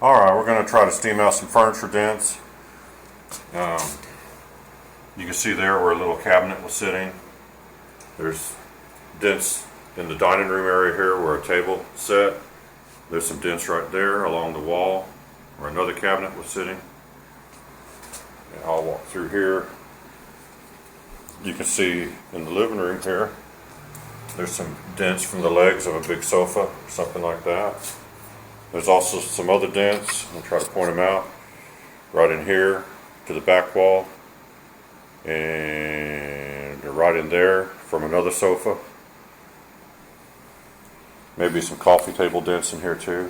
Alright, we're going to try to steam out some furniture dents. You can see there where a little cabinet was sitting. There's dents in the dining room area here where a table set. There's some dents right there along the wall where another cabinet was sitting. And I'll walk through here. You can see in the living room here, there's some dents from the legs of a big sofa or something like that. There's also some other dents. I'll try to point them out. Right in here to the back wall. And they're right in there from another sofa. Maybe some coffee table dents in here too.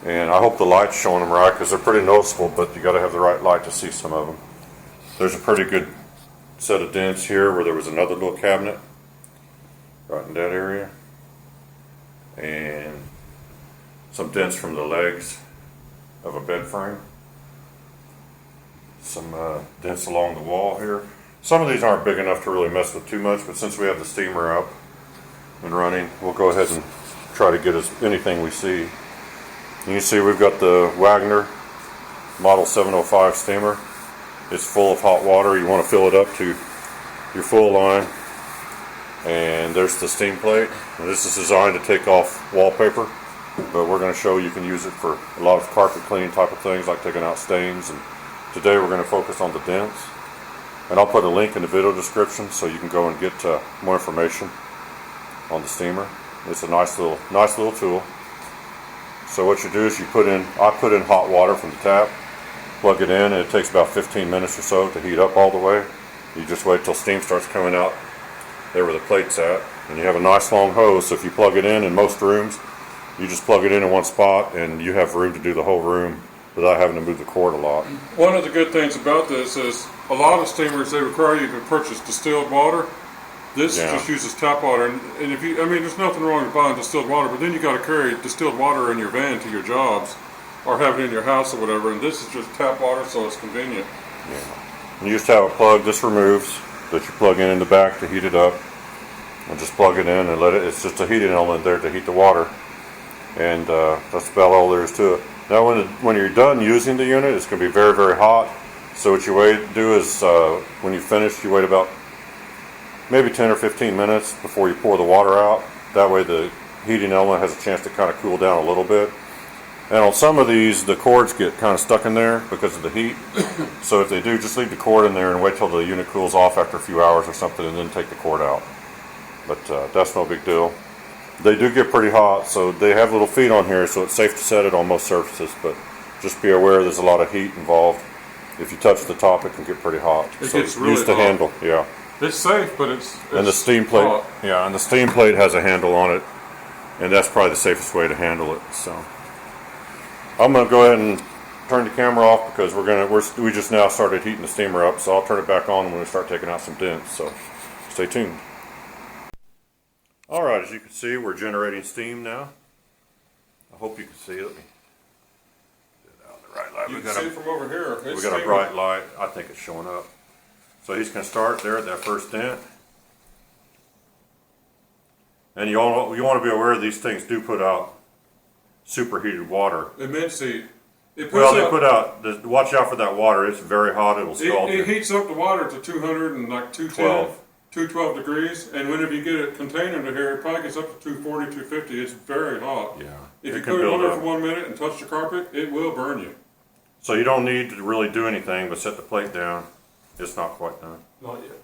And I hope the light's showing them right because they're pretty noticeable, but you got to have the right light to see some of them. There's a pretty good set of dents here where there was another little cabinet right in that area. And some dents from the legs of a bed frame. Some dents along the wall here. Some of these aren't big enough to really mess with too much, but since we have the steamer up and running, we'll go ahead and try to get anything we see. You can see we've got the Wagner Model 705 steamer. It's full of hot water. You want to fill it up to your full line. And there's the steam plate. And this is designed to take off wallpaper, but we're going to show you can use it for a lot of carpet cleaning type of things, like taking out stains. And today we're going to focus on the dents. And I'll put a link in the video description so you can go and get more information on the steamer. It's a nice little tool. So what you do is I put in hot water from the tap, plug it in, and it takes about 15 minutes or so to heat up all the way. You just wait till steam starts coming out there where the plate's at, and you have a nice long hose. So if you plug it in most rooms, you just plug it in one spot and you have room to do the whole room without having to move the cord a lot. One of the good things about this is a lot of steamers, they require you to purchase distilled water. This just uses tap water, and if you, there's nothing wrong with buying distilled water, but then you got to carry distilled water in your van to your jobs, or have it in your house or whatever. And this is just tap water, so it's convenient. Yeah. You just have a plug. This removes that you plug in the back to heat it up, and just plug it in and let it. It's just a heating element there to heat the water, and that's about all there is to it. Now, when you're done using the unit, it's going to be very, very hot. So what you do is when you finish, you wait about maybe 10 or 15 minutes before you pour the water out. That way the heating element has a chance to kind of cool down a little bit. And on some of these, the cords get kind of stuck in there because of the heat. So if they do, just leave the cord in there and wait till the unit cools off after a few hours or something, and then take the cord out. But that's no big deal. They do get pretty hot, so they have little feet on here, so it's safe to set it on most surfaces. But just be aware there's a lot of heat involved. If you touch the top, it can get pretty hot. It gets really use the hot. handle, yeah. It's safe, but it's and the steam plate, hot. yeah, and the steam plate has a handle on it, and that's probably the safest way to handle it. So I'm gonna go ahead and turn the camera off because we just now started heating the steamer up. So I'll turn it back on when we start taking out some dents. So stay tuned. All right, as you can see, we're generating steam now. I hope you can see it. Let me get it out in the right light. You can see it from over here. We got a bright light. I think it's showing up. So he's going to start there at that first dent. And you want to be aware these things do put out superheated water. Immense heat. Watch out for that water. It's very hot. It will scald you. It heats up the water to 200 and like 212 degrees. And whenever you get a container into here, it probably gets up to 240, 250. It's very hot. Yeah. If you put it on there for 1 minute and touch the carpet, it will burn you. So you don't need to really do anything but set the plate down. It's not quite done. Not yet.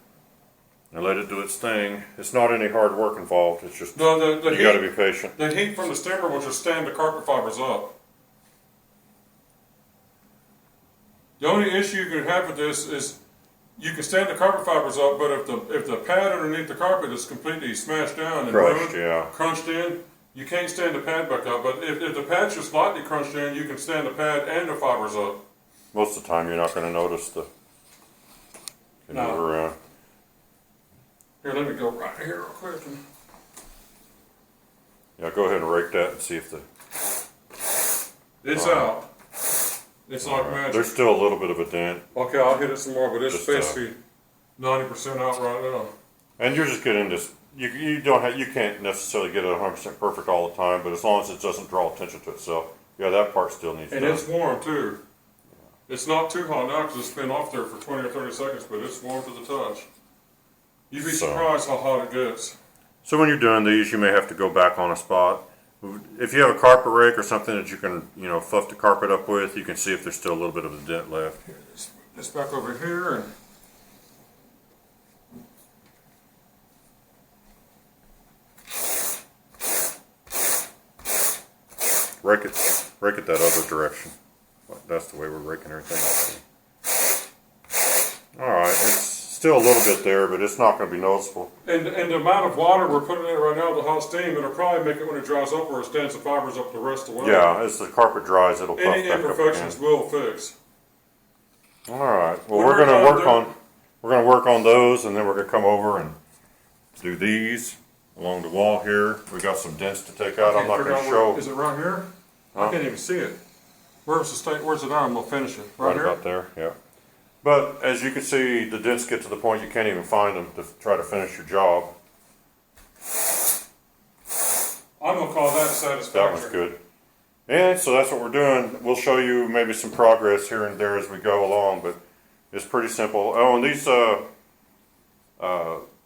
And let it do its thing. It's not any hard work involved. It's just you got to be patient. The heat from the steamer will just stand the carpet fibers up. The only issue you can have with this is you can stand the carpet fibers up, but if the pad underneath the carpet is completely smashed down and crunched in, you can't stand the pad back up. But if the pad's just slightly crunched in, you can stand the pad and the fibers up. Most of the time, you're not going to notice the. No. Move around. Here, let me go right here real quick. Yeah, go ahead and rake that and see if the. It's out. It's like magic. There's still a little bit of a dent. Okay, I'll hit it some more, but it's basically 90% out right now. And you're just getting this you can't necessarily get it 100% perfect all the time, but as long as it doesn't draw attention to itself, yeah, that part still needs And done. it's warm too. It's not too hot now because it's been off there for 20 or 30 seconds, but it's warm to the touch. You'd be surprised how hot it gets. So when you're doing these, you may have to go back on a spot. If you have a carpet rake or something that you can, fluff the carpet up with, you can see if there's still a little bit of a dent left. Here, this back over here. And Rake it that other direction. That's the way we're raking everything up. All right, it's still a little bit there, but it's not going to be noticeable. And the amount of water we're putting in it right now, the hot steam, it'll probably make it when it dries up where it stands the fibers up the rest of the way. Yeah, as the carpet dries, it'll puff Any back up imperfections again. will fix. All right. Well, What we're going we're to work on those, and then we're going to come over and do these along the wall here. We got some dents to take out. I'm not going to show. Is it right here? Huh? I can't even see it. Where's the arm? We'll finish it. Right here? about there, yeah. But as you can see, the dents get to the point you can't even find them to try to finish your job. I'm going to call that satisfactory. That was good. And so that's what we're doing. We'll show you maybe some progress here and there as we go along, but it's pretty simple. Oh, and these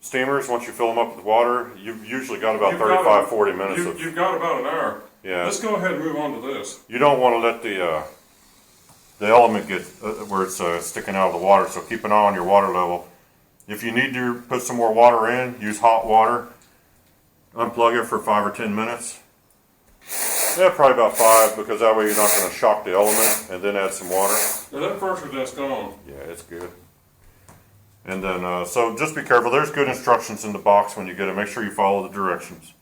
steamers, once you fill them up with water, you've usually got about 40 minutes of... You've got about an hour. Yeah. Let's go ahead and move on to this. You don't want to let the element get where it's sticking out of the water, so keep an eye on your water level. If you need to put some more water in, use hot water. Unplug it for 5 or 10 minutes. Yeah, probably about 5, because that way you're not going to shock the element, and then add some water. Now that pressure dent's gone. Yeah, it's good. And then, so just be careful. There's good instructions in the box when you get it. Make sure you follow the directions.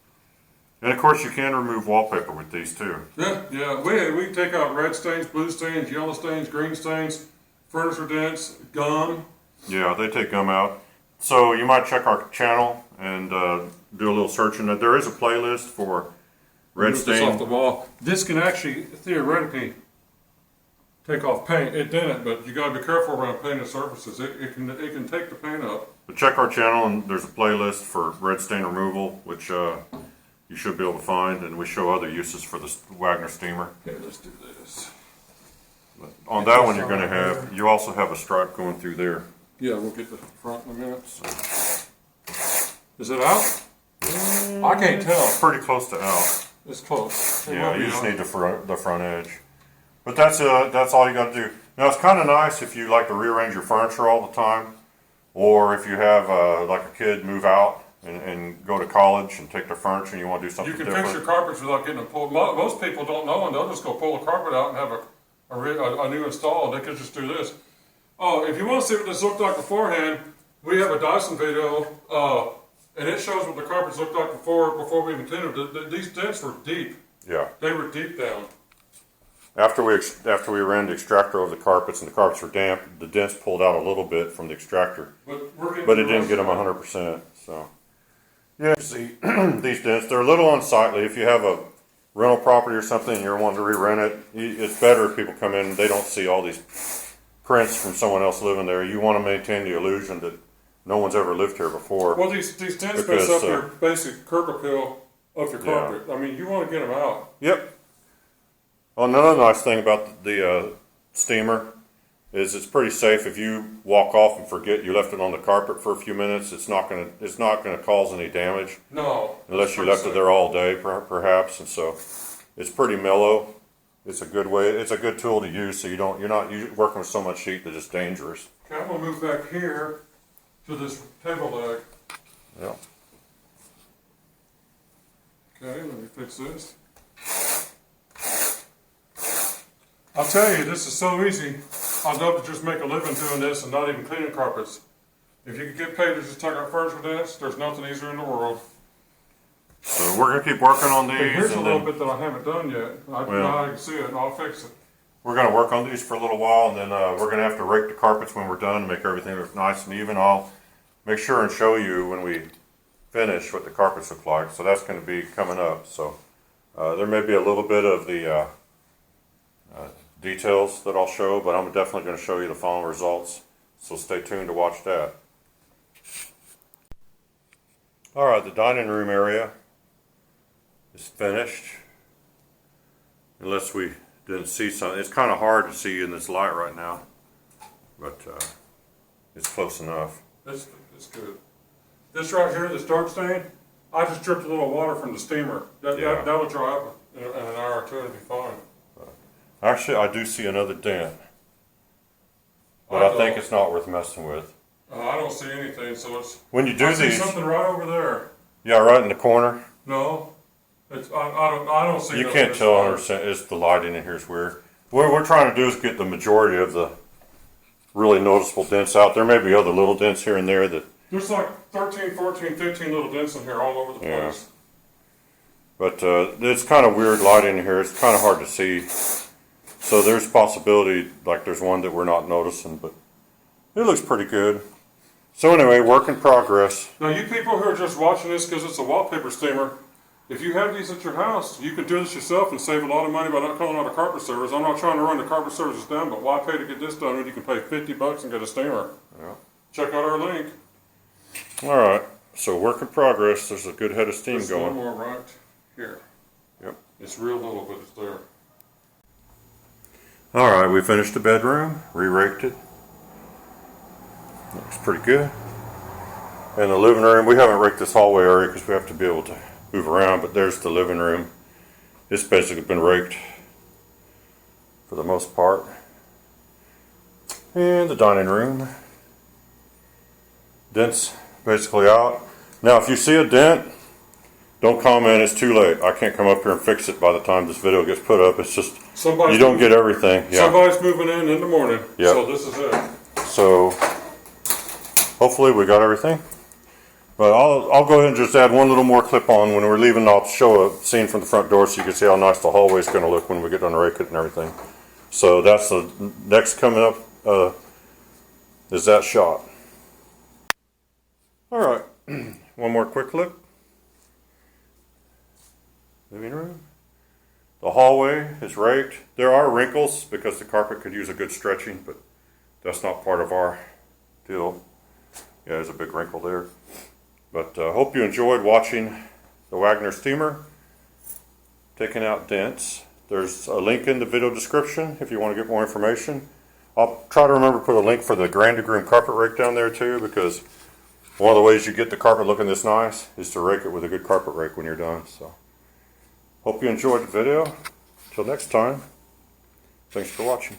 And of course, you can remove wallpaper with these too. Yeah. We can take out red stains, blue stains, yellow stains, green stains, furniture dents, gum. Yeah, they take gum out. So you might check our channel and do a little searching. There is a playlist for red Move this stain. off the wall. This can actually theoretically take off paint. It didn't, but you got to be careful around painted surfaces. It can take the paint up. But check our channel, and there's a playlist for red stain removal, which you should be able to find, and we show other uses for the Wagner steamer. Okay, let's do this. On that one, you're going to have, you also have a stripe going through there. Yeah, we'll get the front in a minute. Is it out? I can't tell. Pretty close to out. It's close. Yeah, you just need the front edge. But that's all you got to do. Now, it's kind of nice if you like to rearrange your furniture all the time, or if you have like a kid move out and go to college and take their furniture and you want to do something You can different. fix your carpets without getting them pulled. Most people don't know, and they'll just go pull the carpet out and have a new install. They could just do this. Oh, if you want to see what this looked like beforehand, we have a Dyson video, and it shows what the carpets looked like before we even tinted it. These dents were deep. Yeah. They were deep down. After we ran the extractor over the carpets and the carpets were damp, the dents pulled out a little bit from the extractor, but it didn't get them 100%. So, yeah, see these dents, they're a little unsightly. If you have a rental property or something and you're wanting to re-rent it, it's better if people come in and they don't see all these prints from someone else living there. You want to maintain the illusion that no one's ever lived here before. Well, these dents mess up your basic curb appeal of your carpet. Yeah. I mean, you want to get them out. Yep. Well, another nice thing about the steamer is it's pretty safe. If you walk off and forget you left it on the carpet for a few minutes, it's not gonna cause any damage. No. Unless you left it there all day, perhaps. And so, it's pretty mellow. It's a good way. It's a good tool to use. So you're not working with so much heat that it's dangerous. Okay, I'm gonna move back here to this table leg. Yeah. Okay, let me fix this. I'll tell you, this is so easy. I'd love to just make a living doing this and not even cleaning carpets. If you could get paid to just take out furniture dents, there's nothing easier in the world. So we're gonna keep working on these. But here's a little bit that I haven't done yet. I can see it, and I'll fix it. We're gonna work on these for a little while, and then we're gonna have to rake the carpets when we're done to make everything look nice and even. I'll make sure and show you when we finish what the carpets look like. So that's gonna be coming up. So there may be a little bit of the details that I'll show, but I'm definitely going to show you the final results, so stay tuned to watch that. All right, the dining room area is finished. Unless we didn't see something. It's kind of hard to see in this light right now, but it's close enough. It's good. This right here, this dark stain, I just dripped a little water from the steamer. That'll dry up in an hour or two and it'll be fine. Actually, I do see another dent, but I think it's not worth messing with. I don't see anything, so it's... When you do I see these... something right over there. Yeah, right in the corner. No. I don't see. You can't tell 100%. It's the lighting in here is weird. What we're trying to do is get the majority of the really noticeable dents out. There may be other little dents here and there that... There's like 13, 14, 15 little dents in here all over the place. But it's kind of weird lighting in here. It's kind of hard to see. So there's possibility, like there's one that we're not noticing, but it looks pretty good. So anyway, work in progress. Now you people who are just watching this because it's a wallpaper steamer, if you have these at your house, you can do this yourself and save a lot of money by not calling out a carpet service. I'm not trying to run the carpet services down, but why pay to get this done when you can pay $50 and get a steamer? Yeah. Check out our link. All right. So work in progress. There's a good head of steam There's going. one more right here. Yep. It's real little, but it's there. All right. We finished the bedroom. Re-raked it. Looks pretty good. And the living room. We haven't raked this hallway area because we have to be able to move around, but there's the living room. It's basically been raked for the most part. And the dining room. Dents basically out. Now if you see a dent, don't comment, it's too late. I can't come up here and fix it by the time this video gets put up. It's just, you don't get everything. Yeah. Somebody's moving in the morning, Yep. so this is it. So hopefully we got everything. But I'll go ahead and just add one little more clip on. When we're leaving, I'll show a scene from the front door so you can see how nice the hallway is going to look when we get done raking it and everything. So that's the next coming up is that shot. All right, one more quick look. Living room. The hallway is raked. There are wrinkles because the carpet could use a good stretching, but that's not part of our deal. Yeah, there's a big wrinkle there. But hope you enjoyed watching the Wagner steamer taking out dents. There's a link in the video description if you want to get more information. I'll try to remember to put a link for the Grand to Groom carpet rake down there too, because one of the ways you get the carpet looking this nice is to rake it with a good carpet rake when you're done. So hope you enjoyed the video. Till next time, thanks for watching.